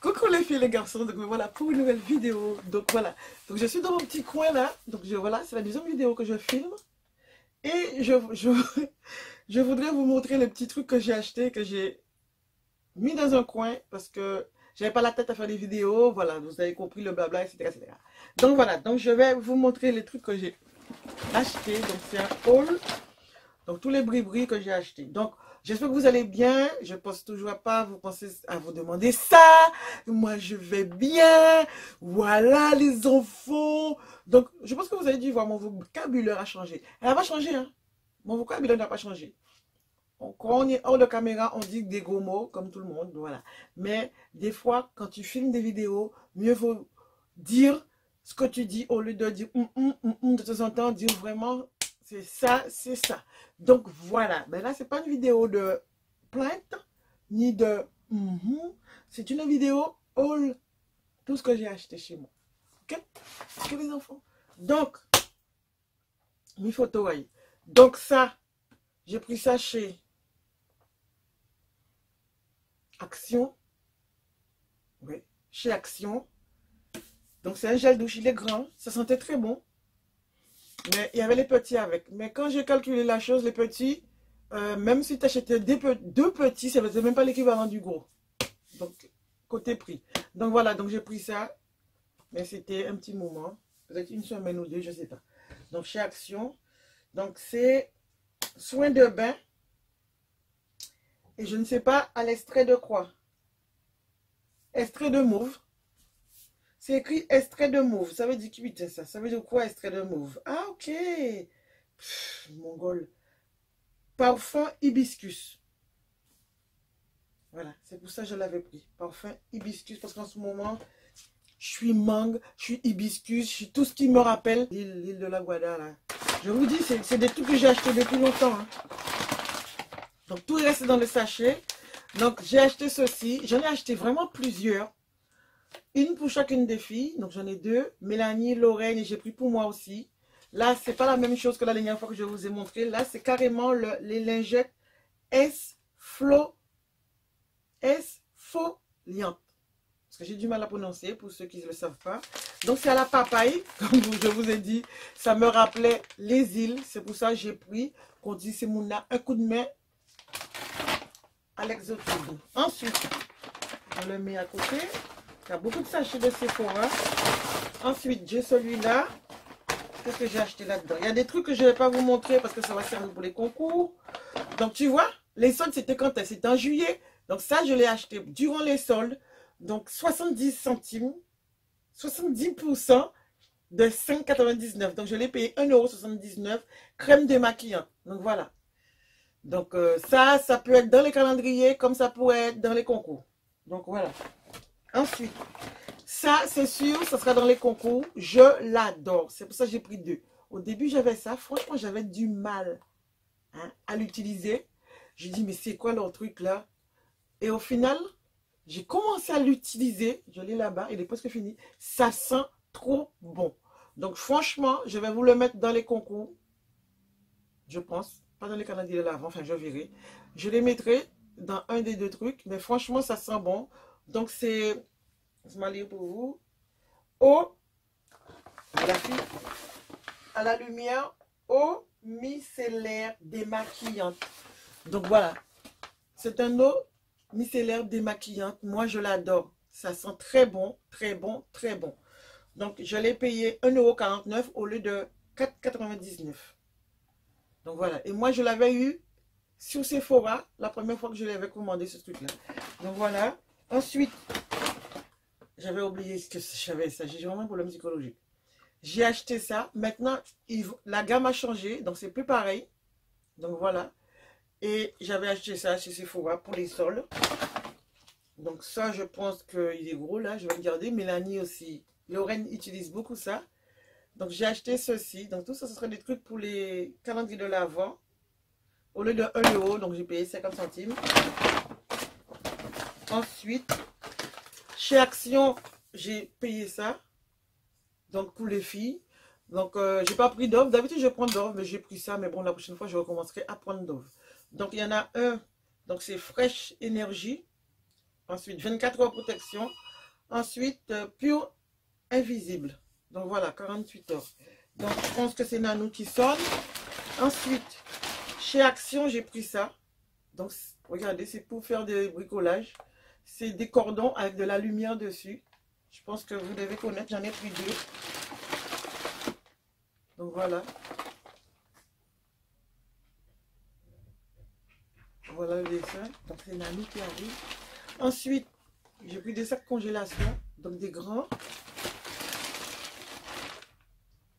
Coucou les filles et les garçons, donc me voilà pour une nouvelle vidéo. Donc voilà, donc je suis dans mon petit coin là. Donc voilà, c'est la deuxième vidéo que je filme. Et je voudrais vous montrer les petits trucs que j'ai achetés, que j'ai mis dans un coin parce que j'avais pas la tête à faire des vidéos. Voilà, vous avez compris le blabla, etc., etc. Donc voilà, donc je vais vous montrer les trucs que j'ai achetés. Donc c'est un haul. Donc tous les bris-bris que j'ai achetés. Donc j'espère que vous allez bien. Je pense toujours pas vous pensez à vous demander ça. Moi je vais bien. Voilà les enfants. Donc je pense que vous avez dû voir mon vocabulaire a changé. Elle va changer, hein. Mon vocabulaire n'a pas changé. Quand on est hors de caméra, on dit des gros mots comme tout le monde. Voilà. Mais des fois, quand tu filmes des vidéos, mieux vaut dire ce que tu dis au lieu de dire de temps en temps, dire vraiment c'est ça, c'est ça. Donc voilà, ben là c'est pas une vidéo de plainte, ni de c'est une vidéo all, tout ce que j'ai acheté chez moi. Ok? Ok les enfants? Donc, mes photos, oui. Donc ça, j'ai pris ça chez Action. Oui, chez Action. Donc c'est un gel douche, il est grand, ça sentait très bon. Mais il y avait les petits avec. Mais quand j'ai calculé la chose, les petits, même si tu achetais deux petits, ça ne faisait même pas l'équivalent du gros. Donc, côté prix. Donc voilà, donc j'ai pris ça. Mais c'était un petit moment. Peut-être une semaine ou deux, je ne sais pas. Donc chez Action. Donc c'est soin de bain. Et je ne sais pas à l'extrait de quoi. Extrait de mauve. C'est écrit extrait de mauve. Ça veut dire qui putain ça? Ça veut dire quoi extrait de mauve? Ah ok. Mongol. Parfum hibiscus. Voilà, c'est pour ça que je l'avais pris. Parfum hibiscus parce qu'en ce moment, je suis mangue, je suis hibiscus, je suis tout ce qui me rappelle l'île de la Guada là. Je vous dis, c'est des trucs que j'ai acheté depuis longtemps. Hein. Donc tout est resté dans le sachet. Donc j'ai acheté ceci. J'en ai acheté vraiment plusieurs. Une pour chacune des filles. Donc j'en ai deux. Mélanie, Lorraine et j'ai pris pour moi aussi. Là, c'est pas la même chose que la dernière fois que je vous ai montré. Là, c'est carrément les lingettes Esfoliante. Parce que j'ai du mal à prononcer pour ceux qui ne le savent pas. Donc c'est à la papaye. Comme je vous ai dit, ça me rappelait les îles. C'est pour ça que j'ai pris. Qu'on dit c'est mon un coup de main à l'exotisme. Ensuite, on le met à côté. Il y a beaucoup de sachets de Sephora. Ensuite, j'ai celui-là. Qu'est-ce que j'ai acheté là-dedans? Il y a des trucs que je ne vais pas vous montrer parce que ça va servir pour les concours. Donc, tu vois, les soldes, c'était quand? C'était en juillet. Donc, ça, je l'ai acheté durant les soldes. Donc, 70 centimes. 70% de 5,99. Donc, je l'ai payé 1,79 €. Crème démaquillante. Donc, voilà. Donc, ça peut être dans les calendriers comme ça pourrait être dans les concours. Donc, voilà. Ensuite, ça, c'est sûr, ça sera dans les concours. Je l'adore. C'est pour ça que j'ai pris deux. Au début, j'avais ça. Franchement, j'avais du mal à l'utiliser. J'ai dit, mais c'est quoi leur truc là? Et au final, j'ai commencé à l'utiliser. Je l'ai là-bas. Il est presque fini. Ça sent trop bon. Donc, franchement, je vais vous le mettre dans les concours. Je pense. Pas dans les calendriers de l'avant. Enfin, je verrai. Je les mettrai dans un des deux trucs. Mais franchement, ça sent bon. Donc, c'est... Je vais lire pour vous. Eau, à la lumière, eau micellaire démaquillante. Donc, voilà. C'est un eau micellaire démaquillante. Moi, je l'adore. Ça sent très bon, très bon, très bon. Donc, je l'ai payé 1,49 € au lieu de 4,99 €. Donc, voilà. Et moi, je l'avais eu sur Sephora la première fois que je l'avais commandé, ce truc-là. Donc, voilà. Ensuite, j'avais oublié que j'avais ça. J'ai vraiment un problème psychologique. J'ai acheté ça. Maintenant, la gamme a changé. Donc, c'est plus pareil. Donc, voilà. Et j'avais acheté ça chez Sephora pour les soldes. Donc, ça, je pense qu'il est gros, là. Je vais regarder. Mélanie aussi. Lorraine utilise beaucoup ça. Donc, j'ai acheté ceci. Donc, tout ça, ce serait des trucs pour les calendriers de l'Avent. Au lieu de 1 €. Donc, j'ai payé 50 centimes. Ensuite... Chez Action, j'ai payé ça. Donc, pour les filles. Donc, j'ai pas pris Dove. D'habitude, je prends Dove, mais j'ai pris ça. Mais bon, la prochaine fois, je recommencerai à prendre Dove. Donc, il y en a un Donc, c'est Fresh Énergie. Ensuite, 24 heures protection. Ensuite, Pure Invisible. Donc, voilà, 48 heures. Donc, je pense que c'est Nanou qui sonne. Ensuite, chez Action, j'ai pris ça. Donc, regardez, c'est pour faire des bricolages. C'est des cordons avec de la lumière dessus. Je pense que vous devez connaître. J'en ai pris 2. Donc, voilà. Voilà le dessin. Donc, c'est Nanou qui arrive. Ensuite, j'ai pris des sacs congélation. Donc, des grands.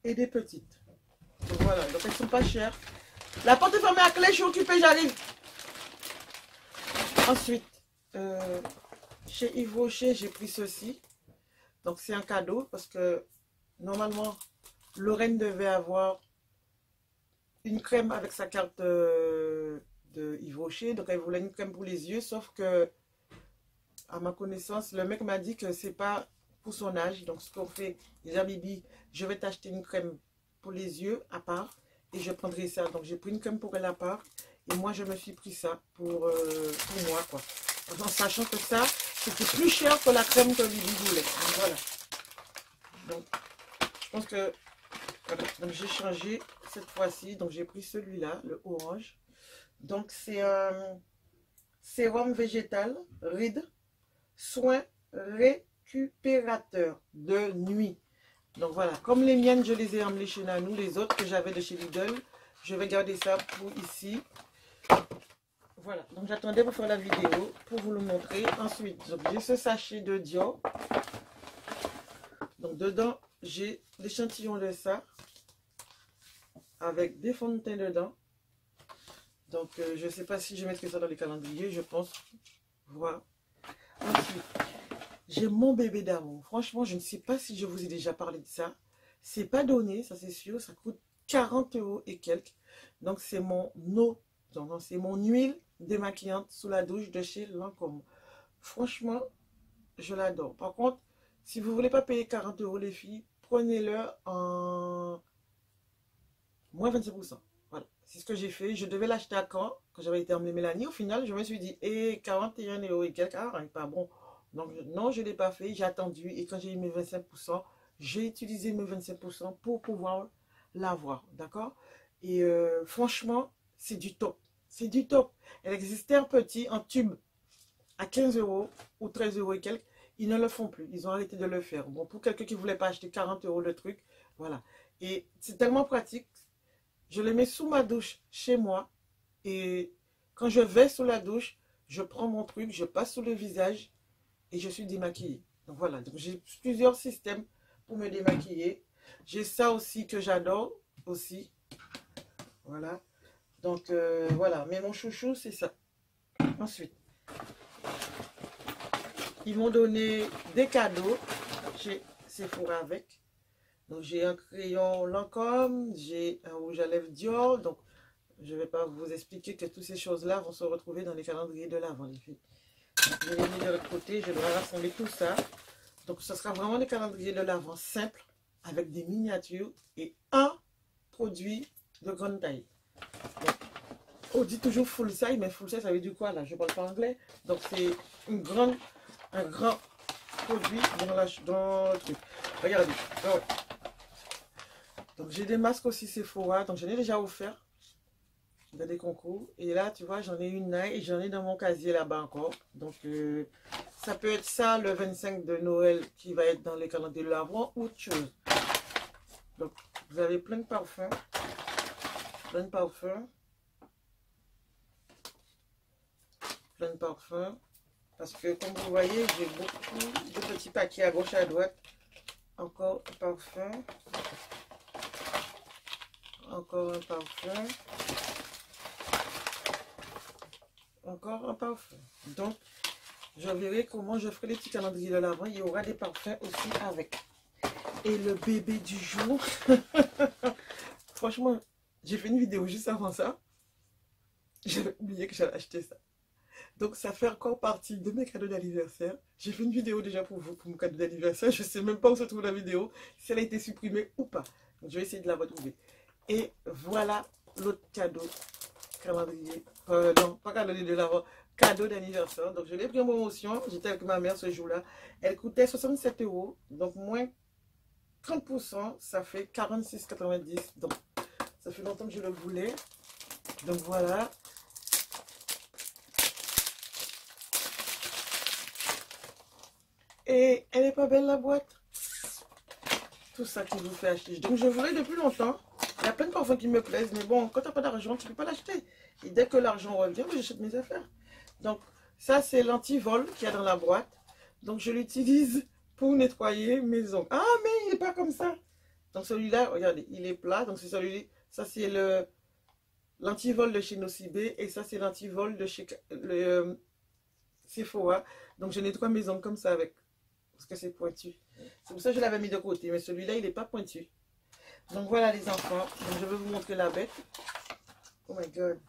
Et des petites. Donc, voilà. Donc, elles ne sont pas chères. La porte est fermée à clé. Je suis occupée, j'arrive. Ensuite, chez Yves Rocher, j'ai pris ceci. Donc, c'est un cadeau parce que normalement, Lorraine devait avoir une crème avec sa carte de Yves Rocher. Donc, elle voulait une crème pour les yeux. Sauf que, à ma connaissance, le mec m'a dit que c'est pas pour son âge. Donc, ce qu'on fait, déjà, Bibi, je vais t'acheter une crème pour les yeux à part. Et je prendrai ça. Donc, j'ai pris une crème pour elle à part. Et moi, je me suis pris ça pour moi, quoi. En sachant que ça, c'était plus cher que la crème que Bibi voulait. Donc, voilà. Donc, je pense que... Voilà. Donc, j'ai changé cette fois-ci. Donc, j'ai pris celui-là, le orange. Donc, c'est un sérum végétal, ride, soin récupérateur de nuit. Donc, voilà. Comme les miennes, je les ai emmenées chez Nanou. Les autres que j'avais de chez Lidl, je vais garder ça pour ici. Voilà, donc j'attendais pour faire la vidéo, pour vous le montrer. Ensuite, j'ai ce sachet de Dior. Donc dedans, j'ai l'échantillon de ça. Avec des fonds de teint dedans. Donc je ne sais pas si je mettrai ça dans les calendriers, je pense. Voilà. Ensuite, j'ai mon bébé d'amour. Franchement, je ne sais pas si je vous ai déjà parlé de ça. C'est pas donné, ça c'est sûr. Ça coûte 40 € et quelques. Donc c'est mon eau. Donc c'est mon huile démaquillante sous la douche de chez Lancôme. Franchement, je l'adore. Par contre, si vous ne voulez pas payer 40 € les filles, prenez-le en moins 25%. Voilà, c'est ce que j'ai fait. Je devais l'acheter à quand j'avais été emmener Mélanie. Au final, je me suis dit, 41 € et quelques, pas bon. Donc non, je ne l'ai pas fait. J'ai attendu et quand j'ai eu mes 25%, j'ai utilisé mes 25% pour pouvoir l'avoir. D'accord? Et franchement, c'est du top. C'est du top. Elle existait un petit en tube à 15 € ou 13 € et quelques. Ils ne le font plus. Ils ont arrêté de le faire. Bon, pour quelqu'un qui ne voulait pas acheter 40 € le truc, voilà. Et c'est tellement pratique. Je le mets sous ma douche chez moi. Et quand je vais sous la douche, je prends mon truc, je passe sous le visage et je suis démaquillée. Donc voilà. Donc j'ai plusieurs systèmes pour me démaquiller. J'ai ça aussi que j'adore aussi. Voilà. Donc voilà, mais mon chouchou c'est ça. Ensuite, ils m'ont donné des cadeaux chez Sephora avec. Donc j'ai un crayon Lancôme, j'ai un rouge à lèvres Dior. Donc je ne vais pas vous expliquer que toutes ces choses-là vont se retrouver dans les calendriers de l'Avent, les filles. Je l'ai mis de l'autre côté, je dois rassembler tout ça. Donc ce sera vraiment des calendriers de l'Avent simples avec des miniatures et un produit de grande taille. Donc, on dit toujours full size, mais full size ça veut dire quoi là? Je ne parle pas anglais. Donc c'est un grand produit dans le truc. Regardez. Donc j'ai des masques aussi Sephora. Donc j'en ai déjà offert dans des concours. Et là tu vois j'en ai une là et j'en ai dans mon casier là-bas encore. Donc ça peut être ça le 25 de Noël qui va être dans les calendriers de l'Avent ou autre chose. Donc vous avez plein de parfums. Plein de parfums. Plein de parfums. Parce que comme vous voyez, j'ai beaucoup de petits paquets à gauche à droite. Encore un parfum. Encore un parfum. Encore un parfum. Donc, je verrai comment je ferai les petits calendriers de l'Avent. Il y aura des parfums aussi avec. Et le bébé du jour. Franchement, j'ai fait une vidéo juste avant ça. J'avais oublié que j'allais acheter ça. Donc, ça fait encore partie de mes cadeaux d'anniversaire. J'ai fait une vidéo déjà pour vous, pour mon cadeau d'anniversaire. Je ne sais même pas où se trouve la vidéo, si elle a été supprimée ou pas. Donc, je vais essayer de la retrouver. Et voilà l'autre cadeau, calendrier. Non, pas calendrier de l'Avent. cadeau d'anniversaire. Donc, je l'ai pris en promotion. J'étais avec ma mère ce jour-là. Elle coûtait 67 euros. Donc, moins 30%, ça fait 46,90. Donc, ça fait longtemps que je le voulais. Donc, voilà. Et elle n'est pas belle, la boîte. Tout ça qui vous fait acheter. Donc, je voulais depuis longtemps. Il y a plein de parfums qui me plaisent. Mais bon, quand tu n'as pas d'argent, tu ne peux pas l'acheter. Et dès que l'argent revient, j'achète mes affaires. Donc, ça, c'est l'antivol qu'il y a dans la boîte. Donc, je l'utilise pour nettoyer mes ongles. Ah, mais il n'est pas comme ça. Donc, celui-là, regardez, il est plat. Donc, c'est celui-là. Ça, c'est l'antivol de chez Nocibé. Et ça, c'est l'antivol de chez Sephora. Donc, je nettoie mes ongles comme ça avec. Parce que c'est pointu. C'est pour ça que je l'avais mis de côté. Mais celui-là, il n'est pas pointu. Donc, voilà les enfants. Donc, je vais vous montrer la bête. Oh my God.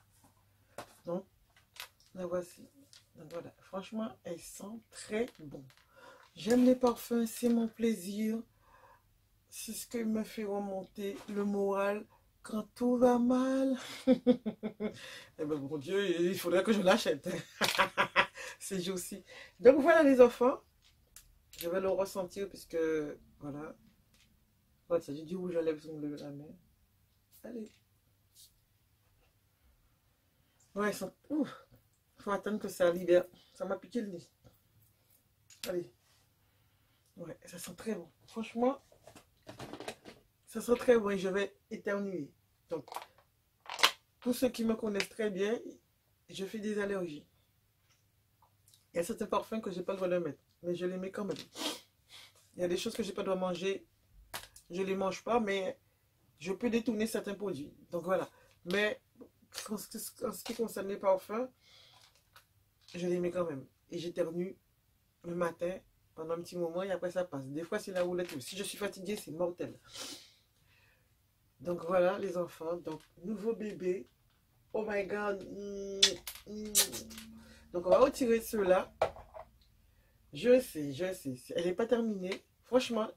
Donc, la voici. Donc, voilà. Franchement, elle sent très bon. J'aime les parfums. C'est mon plaisir. C'est ce qui me fait remonter le moral quand tout va mal. Eh bien, mon Dieu, il faudrait que je l'achète. Ces jours-ci. Donc, voilà les enfants. Je vais le ressentir puisque, voilà. Voilà, ça, j'ai dit où j'enlève la main. Allez. Ouais, ça... Ouf. Faut attendre que ça libère. Ça m'a piqué le nez. Allez. Ouais, ça sent très bon. Franchement, ça sent très bon et je vais éternuer. Donc, tous ceux qui me connaissent très bien, je fais des allergies. Il y a certains parfums que je n'ai pas le droit de mettre. Mais je les mets quand même. Il y a des choses que je n'ai pas le droit de manger. Je ne les mange pas, mais je peux détourner certains produits. Donc voilà. Mais en ce qui concerne les parfums, je les mets quand même. Et j'éternue le matin pendant un petit moment et après ça passe. Des fois c'est la roulette. Si je suis fatiguée, c'est mortel. Donc voilà les enfants. Donc nouveau bébé. Oh my God. Donc on va retirer ceux-là. Je sais. Elle n'est pas terminée. Franchement,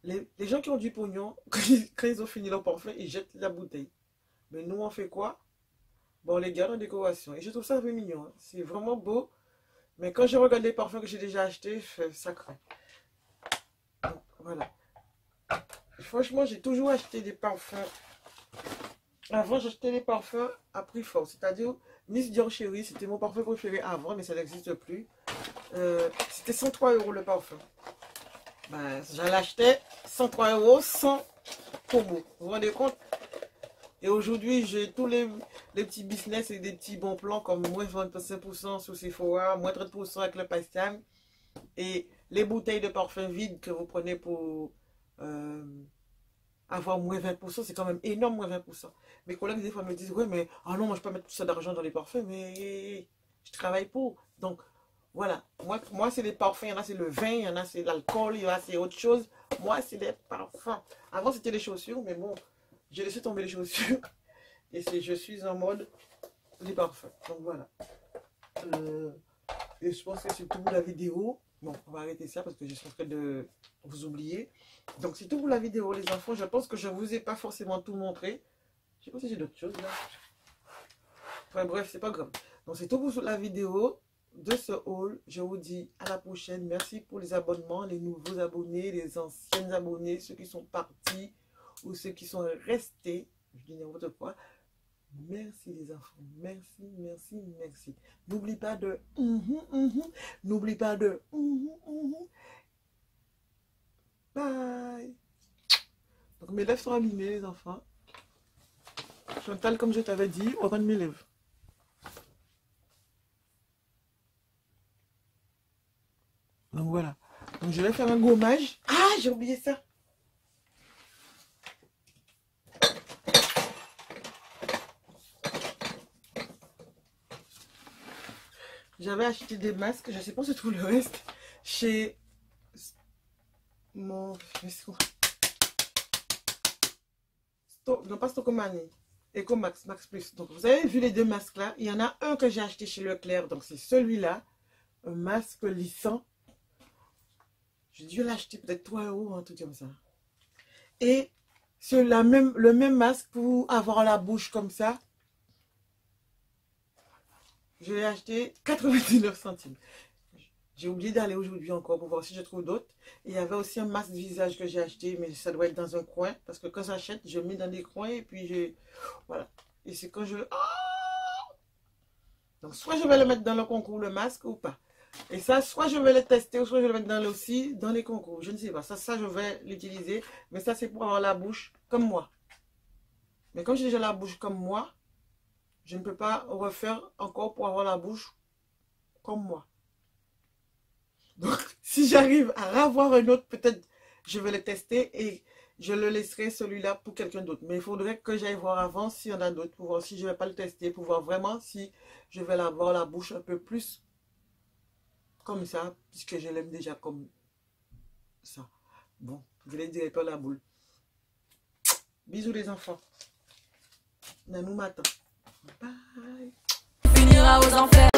les gens qui ont du pognon, quand ils ont fini leur parfum, ils jettent la bouteille. Mais nous, on fait quoi? Bon, on les garde en décoration. Et je trouve ça un peu mignon. Hein. C'est vraiment beau. Mais quand je regarde les parfums que j'ai déjà achetés, ça craint. Donc, voilà. Franchement, j'ai toujours acheté des parfums. Avant, j'achetais des parfums à prix fort. C'est-à-dire, Miss Dior Chérie, c'était mon parfum préféré avant, mais ça n'existe plus. C'était 103 € le parfum. Ben, j'en achetais 103 € sans promo. Vous vous rendez compte? Et aujourd'hui, j'ai tous les petits business et des petits bons plans comme moins 25% sur Sephora, moins 30% avec le Pastan. Et les bouteilles de parfum vides que vous prenez pour avoir moins 20%, c'est quand même énorme, moins 20%. Mes collègues, des fois, me disent, ouais, mais ah non, moi, je peux pas mettre tout ça d'argent dans les parfums, mais je travaille pour. Donc, voilà. Moi c'est les parfums. Il y en a, c'est le vin, il y en a, c'est l'alcool, il y en a, c'est autre chose. Moi, c'est les parfums. Avant, c'était les chaussures, mais bon, j'ai laissé tomber les chaussures. Et je suis en mode les parfums. Donc, voilà. Et je pense que c'est tout pour la vidéo. Bon, on va arrêter ça parce que je suis en train de vous oublier. Donc, c'est tout pour la vidéo, les enfants. Je pense que je ne vous ai pas forcément tout montré. Je sais pas si j'ai d'autres choses là. Enfin, bref, c'est pas grave. Donc, c'est tout pour la vidéo de ce haul. Je vous dis à la prochaine. Merci pour les abonnements, les nouveaux abonnés, les anciens abonnés, ceux qui sont partis ou ceux qui sont restés. Je dis n'importe quoi. Merci les enfants. Merci. N'oublie pas de... N'oublie pas de... Bye. Donc mes lèvres sont abîmées les enfants. Chantal, comme je t'avais dit, on rend mes lèvres. Donc voilà. Donc je vais faire un gommage. Ah, j'ai oublié ça. J'avais acheté des masques, je sais pas si tout le reste, chez mon... Non, pas Stocomani, Ecomax, Max Plus. Donc vous avez vu les deux masques là. Il y en a un que j'ai acheté chez Leclerc, donc c'est celui-là. Un masque lissant. J'ai dû l'acheter peut-être 3 €, un truc comme ça. Et c'est le même masque pour avoir la bouche comme ça. Je l'ai acheté 99 centimes. J'ai oublié d'aller aujourd'hui encore pour voir si je trouve d'autres. Et il y avait aussi un masque de visage que j'ai acheté, mais ça doit être dans un coin. Parce que quand j'achète, je mets dans des coins et puis je... Voilà. Et c'est quand je... Oh, donc soit je vais le mettre dans le concours, le masque, ou pas. Et ça, soit je vais le tester, ou soit je vais le mettre dans aussi dans les concours. Je ne sais pas. Ça je vais l'utiliser. Mais ça, c'est pour avoir la bouche comme moi. Mais comme j'ai déjà la bouche comme moi, je ne peux pas refaire encore pour avoir la bouche comme moi. Donc, si j'arrive à avoir un autre, peut-être je vais le tester et je le laisserai celui-là pour quelqu'un d'autre. Mais il faudrait que j'aille voir avant s'il y en a d'autres, pour voir si je ne vais pas le tester, pour voir vraiment si je vais avoir la bouche un peu plus comme ça, puisque je l'aime déjà comme ça. Bon, je les dirai pas la boule. Bisous les enfants. Nanou m'attend. Bye. Finira aux enfers.